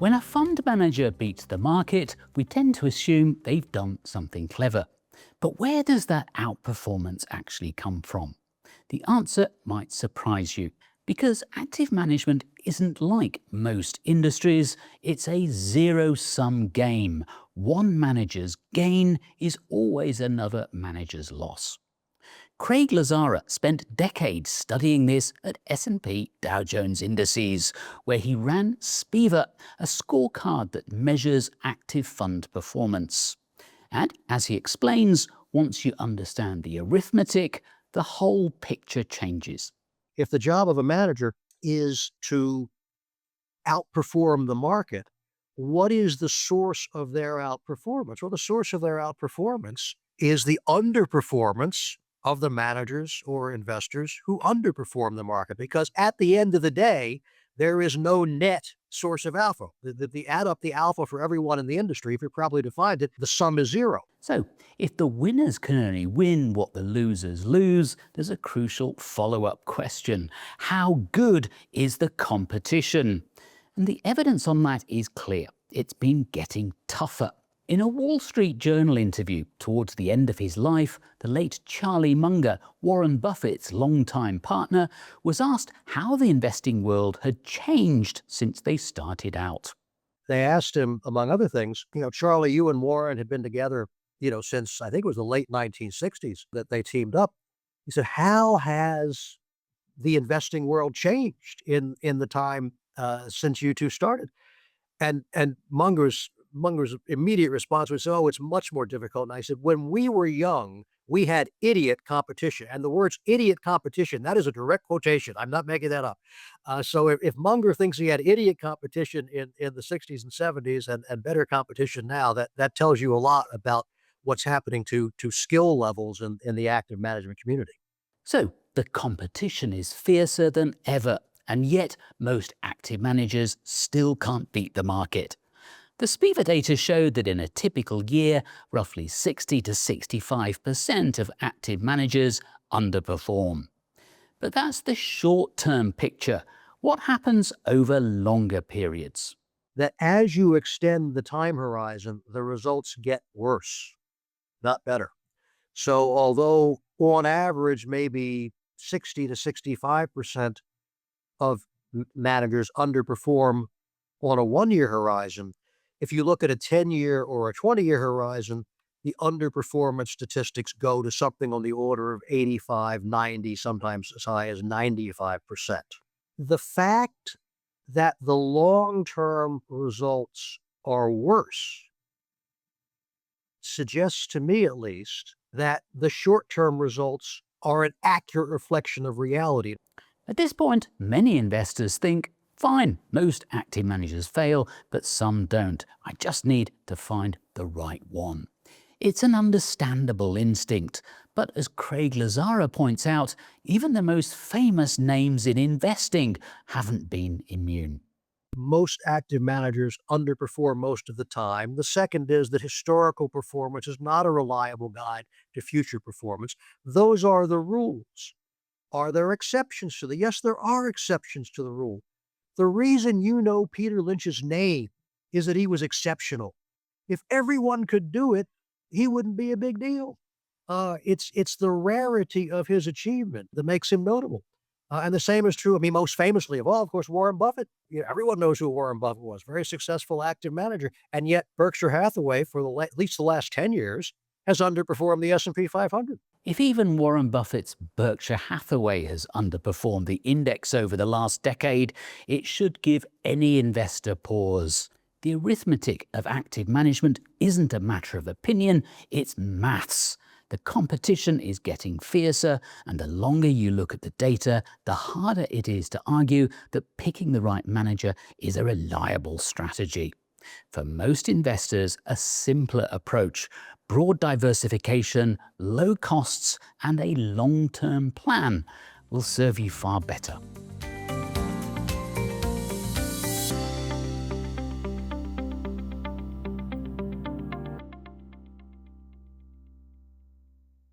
When a fund manager beats the market, we tend to assume they've done something clever. But where does that outperformance actually come from? The answer might surprise you, because active management isn't like most industries. It's a zero-sum game. One manager's gain is always another manager's loss. Craig Lazzara spent decades studying this at S&P Dow Jones Indices, where he ran SPIVA, a scorecard that measures active fund performance. And as he explains, once you understand the arithmetic, the whole picture changes. If the job of a manager is to outperform the market, what is the source of their outperformance? Well, the source of their outperformance is the underperformance of the managers or investors who underperform the market. Because at the end of the day, there is no net source of alpha. The add up the alpha for everyone in the industry, if you properly defined it, the sum is zero. So, if the winners can only win what the losers lose, there's a crucial follow-up question. How good is the competition? And the evidence on that is clear. It's been getting tougher. In a Wall Street Journal interview towards the end of his life, the late Charlie Munger, Warren Buffett's longtime partner, was asked how the investing world had changed since they started out. They asked him, among other things, Charlie, you and Warren had been together, since I think it was the late 1960s that they teamed up. He said, how has the investing world changed in the time since you two started? And Munger's immediate response was, oh, it's much more difficult. And I said, when we were young, we had idiot competition. And the words idiot competition, that is a direct quotation. I'm not making that up. So if Munger thinks he had idiot competition in the 60s and 70s and better competition now, that tells you a lot about what's happening to skill levels in the active management community. So the competition is fiercer than ever, and yet most active managers still can't beat the market. The SPIVA data showed that in a typical year, roughly 60 to 65% of active managers underperform. But that's the short-term picture. What happens over longer periods? That as you extend the time horizon, the results get worse, not better. So although on average, maybe 60 to 65% of managers underperform on a one-year horizon, if you look at a 10-year or a 20-year horizon, the underperformance statistics go to something on the order of 85, 90, sometimes as high as 95%. The fact that the long-term results are worse suggests to me, at least, that the short-term results are an accurate reflection of reality. At this point, many investors think, fine, most active managers fail, but some don't. I just need to find the right one. It's an understandable instinct, but as Craig Lazzara points out, even the most famous names in investing haven't been immune. Most active managers underperform most of the time. The second is that historical performance is not a reliable guide to future performance. Those are the rules. Are there exceptions to yes, there are exceptions to the rule. The reason you know Peter Lynch's name is that he was exceptional. If everyone could do it, he wouldn't be a big deal. It's the rarity of his achievement that makes him notable. And the same is true, most famously of all, of course, Warren Buffett. Everyone knows who Warren Buffett was, very successful active manager. And yet Berkshire Hathaway, for at least the last 10 years, has underperformed the S&P 500. If even Warren Buffett's Berkshire Hathaway has underperformed the index over the last decade, it should give any investor pause. The arithmetic of active management isn't a matter of opinion, it's maths. The competition is getting fiercer, and the longer you look at the data, the harder it is to argue that picking the right manager is a reliable strategy. For most investors, a simpler approach, broad diversification, low costs, and a long-term plan will serve you far better.